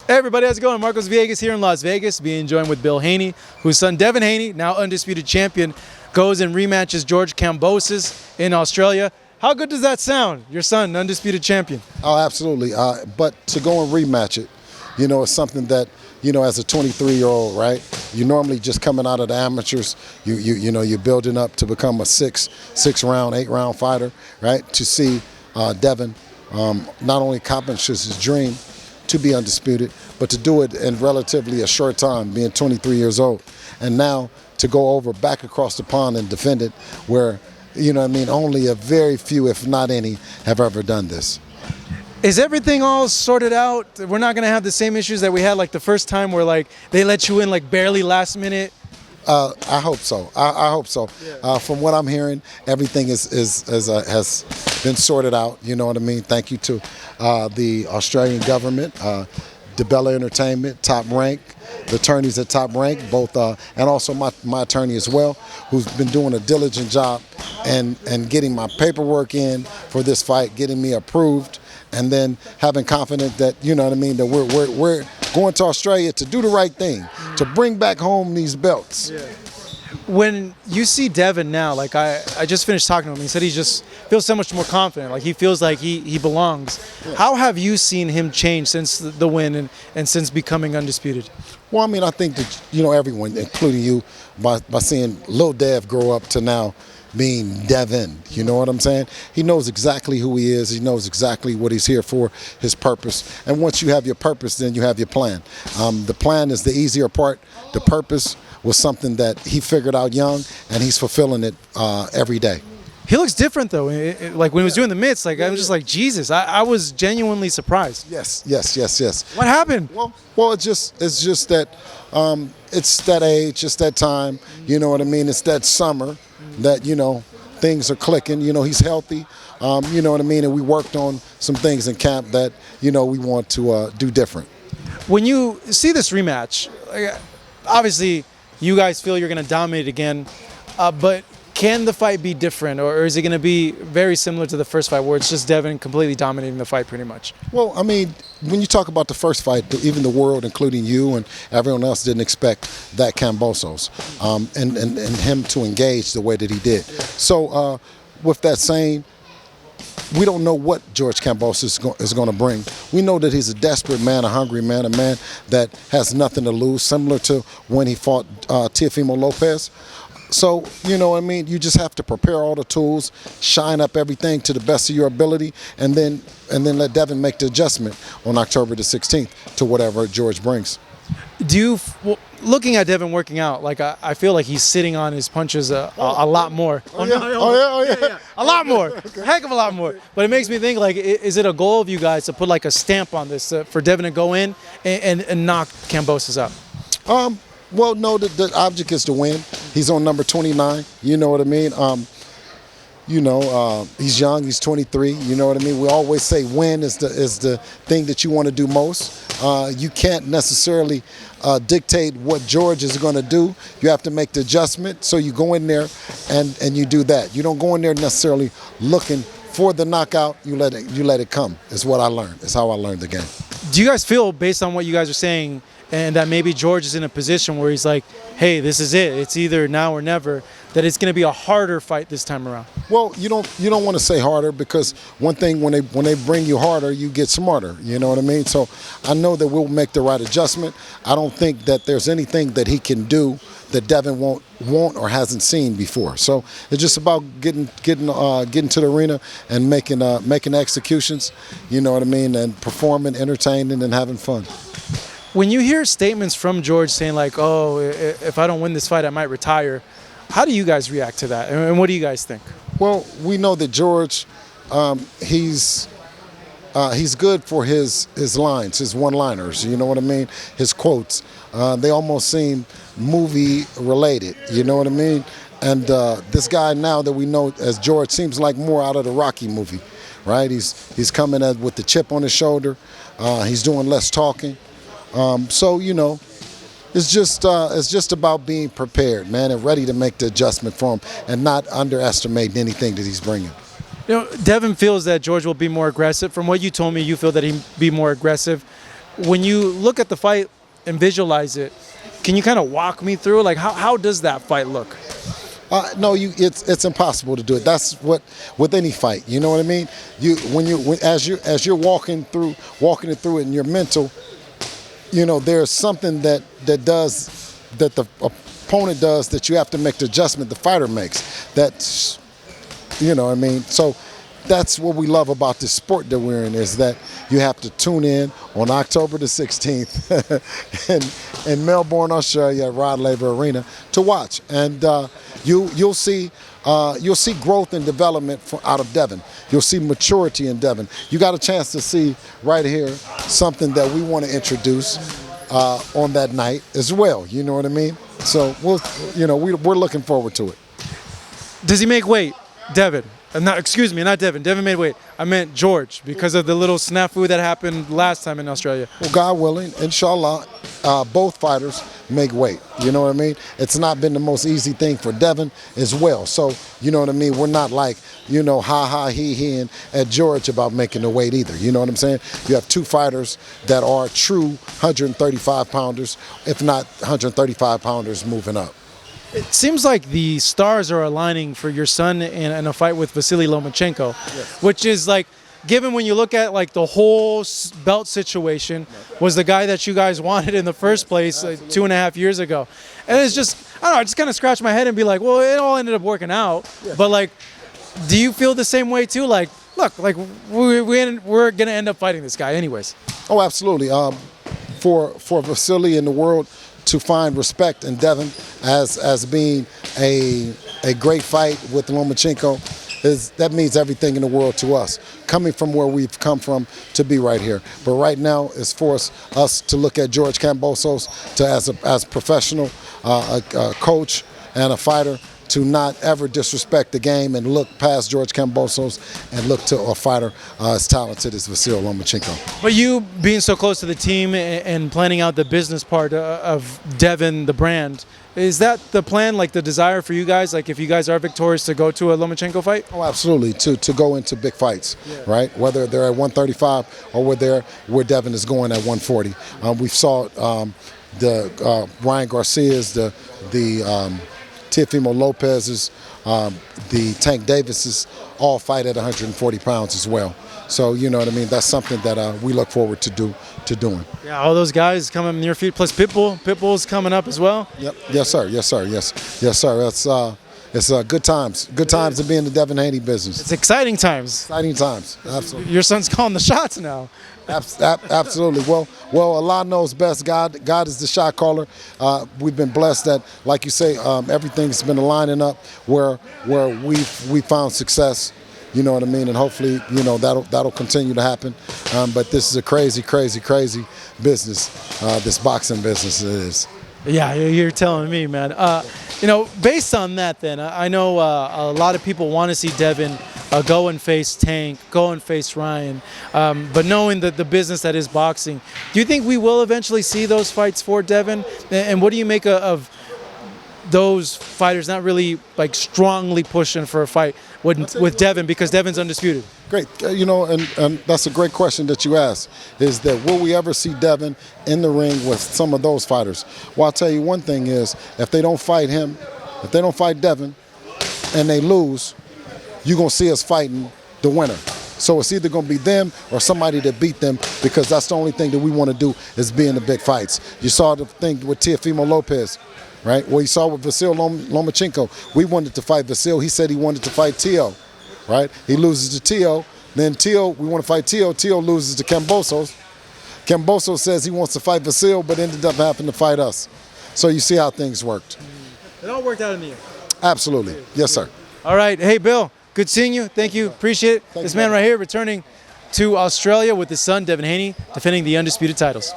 Hey everybody, how's it going? Marcos Villegas here in Las Vegas, being joined with Bill Haney, whose son Devin Haney, now undisputed champion, goes and rematches George Kambosos in Australia. How good does that sound? Your son, undisputed champion. Oh, absolutely. But to go and rematch it, it's something that, as a 23-year-old, right? You're normally just coming out of the amateurs. You're building up to become a 6-round, 8-round fighter, right? To see Devin not only accomplishes his dream to be undisputed, but to do it in relatively a short time, being 23 years old. And now to go back across the pond and defend it where, only a very few, if not any, have ever done this. Is everything all sorted out? We're not going to have the same issues that we had like the first time where they let you in barely last minute? I hope so. I hope so. Yeah. From what I'm hearing, everything has been sorted out. You know what I mean? Thank you to the Australian government, DeBella Entertainment, Top Rank, the attorneys at Top Rank, both, and also my attorney as well, who's been doing a diligent job and getting my paperwork in for this fight, getting me approved, and then having confidence that that we're going to Australia to do the right thing, to bring back home these belts. Yeah. When you see Devin now, I just finished talking to him, he said he just feels so much more confident, he feels like he belongs. Yeah. How have you seen him change since the win and since becoming undisputed? Well, I think that, everyone, including you, by seeing Lil Dev grow up to now being Devin, you know what I'm saying? He knows exactly who he is. He knows exactly what he's here for, his purpose. And once you have your purpose, then you have your plan. The plan is the easier part. The purpose was something that he figured out young, and he's fulfilling it every day. He looks different though. When he was doing the mitts, I was just like, Jesus. I was genuinely surprised. Yes. What happened? Well, it's just that it's that age, it's that time. You know what I mean? It's that summer that things are clicking. He's healthy. You know what I mean? And we worked on some things in camp that we want to do different. When you see this rematch, obviously you guys feel you're going to dominate again, but can the fight be different, or is it going to be very similar to the first fight where it's just Devin completely dominating the fight pretty much? Well, when you talk about the first fight, even the world, including you and everyone else, didn't expect that Kambosos and him to engage the way that he did. So with that saying, we don't know what George Kambosos is going to bring. We know that he's a desperate man, a hungry man, a man that has nothing to lose, similar to when he fought Teofimo Lopez. So, you just have to prepare all the tools, shine up everything to the best of your ability, and then let Devin make the adjustment on October the 16th to whatever George brings. Looking at Devin working out, I feel like he's sitting on his punches a lot more. Oh yeah. A lot more. Okay. Heck of a lot more. But it makes me think, is it a goal of you guys to put a stamp on this for Devin to go in and knock Kambosos out? Well, no, the object is to win. He's on number 29, you know what I mean? He's young, he's 23, you know what I mean? We always say win is the thing that you want to do most. You can't necessarily dictate what George is going to do. You have to make the adjustment, so you go in there and you do that. You don't go in there necessarily looking for the knockout, you let it come, is what I learned. It's how I learned the game. Do you guys feel, based on what you guys are saying, and that maybe George is in a position where he's like, hey, this is it. It's either now or never, that it's going to be a harder fight this time around? Well, you don't want to say harder, because one thing, when they bring you harder, you get smarter. You know what I mean? So I know that we'll make the right adjustment. I don't think that there's anything that he can do that Devin won't or hasn't seen before. So it's just about getting to the arena and making executions. You know what I mean? And performing, entertaining, and having fun. When you hear statements from George saying oh, if I don't win this fight, I might retire, how do you guys react to that? And what do you guys think? Well, we know that George, he's good for his lines, his one-liners, you know what I mean? His quotes. They almost seem movie related, you know what I mean? And this guy now that we know as George seems like more out of the Rocky movie, right? He's coming with the chip on his shoulder. He's doing less talking. So, it's just about being prepared, man, and ready to make the adjustment for him and not underestimating anything that he's bringing. Devin feels that George will be more aggressive. From what you told me, you feel that he'd be more aggressive. when you look at the fight and visualize it, can you kind of walk me through, like, how does that fight look? No, it's impossible to do it. That's what with any fight. You know what I mean? As you're walking it through in your mental, you know, there's something that the opponent does that you have to make the adjustment the fighter makes. That's, you know what I mean? So that's what we love about this sport that we're in, is that you have to tune in on October the 16th in Melbourne, Australia, at Rod Laver Arena to watch. And you'll see growth and development out of Devon. You'll see maturity in Devon. You got a chance to see right here something that we want to introduce on that night as well. You know what I mean? So we're looking forward to it. Does he make weight, Devin? Excuse me, not Devin. Devin made weight. I meant George, because of the little snafu that happened last time in Australia. Well, God willing, inshallah, both fighters make weight. You know what I mean? It's not been the most easy thing for Devin as well. So, you know what I mean? We're not like, he at George about making the weight either. You know what I'm saying? You have two fighters that are true 135 pounders, if not 135 pounders moving up. It seems like the stars are aligning for your son in a fight with Vasily Lomachenko, yes. Which is like, given when you look at like the whole belt situation, was the guy that you guys wanted in the first place like 2.5 years ago. And it's just, I don't know, I just kind of scratch my head and be like, well, it all ended up working out. Yeah. But like, do you feel the same way too? Like, look, like we're going to end up fighting this guy anyways. Oh, absolutely. For Vasily in the world to find respect in Devon as being a great fight with Lomachenko, that means everything in the world to us. Coming from where we've come from to be right here. But right now it's forced us to look at George Kambosos as a professional, a coach and a fighter, to not ever disrespect the game and look past George Kambosos and look to a fighter as talented as Vasily Lomachenko. But you being so close to the team and planning out the business part of Devon, the brand, is that the plan, like the desire for you guys, like if you guys are victorious, to go to a Lomachenko fight? Oh, absolutely, to go into big fights, yeah. Right? Whether they're at 135 or where Devon is going at 140. We saw the Ryan Garcia's, the Teofimo Lopez's, the Tank Davis's, all fight at 140 pounds as well. So, you know what I mean? That's something that we look forward to doing. Yeah, all those guys coming in your feet, plus Pitbull's coming up as well. Yep. Yes, sir. Yes, sir. Yes, sir. It's good times. Good times to be in the Devin Haney business. It's exciting times. Exciting times. Absolutely. Your son's calling the shots now. Absolutely. Well, Allah knows best. God is the shot caller. We've been blessed that, like you say, everything's been lining up where we found success. You know what I mean? And hopefully, that'll continue to happen. But this is a crazy, crazy, crazy business. This boxing business is. Yeah, you're telling me, man. Based on that, then I know a lot of people want to see Devin go and face Tank, go and face Ryan. But knowing that the business that is boxing, do you think we will eventually see those fights for Devin? And what do you make of those fighters not really like strongly pushing for a fight with Devin, because Devin's undisputed? Great. And that's a great question that you asked, is that will we ever see Devin in the ring with some of those fighters? Well, I'll tell you one thing is, if they don't fight him, if they don't fight Devin and they lose, you're going to see us fighting the winner. So it's either going to be them or somebody that beat them, because that's the only thing that we want to do is be in the big fights. You saw the thing with Teofimo Lopez, right? Well, you saw with Vasily Lomachenko, we wanted to fight Vasily. He said he wanted to fight Teo, right? He loses to Teo. Then Teo, we want to fight Teo. Teo loses to Kambosos. Kambosos says he wants to fight Vasily, but ended up having to fight us. So you see how things worked. It all worked out in the end. Absolutely. Yes, sir. All right. Hey, Bill. Good seeing you. Thank you. Appreciate it. This man right here returning to Australia with his son, Devin Haney, defending the undisputed titles.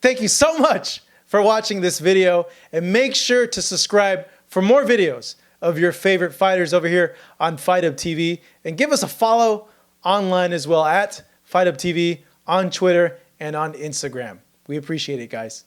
Thank you so much for watching this video, and make sure to subscribe for more videos of your favorite fighters over here on Fight Hub TV, and give us a follow online as well at Fight Hub TV on Twitter and on Instagram. We appreciate it, guys.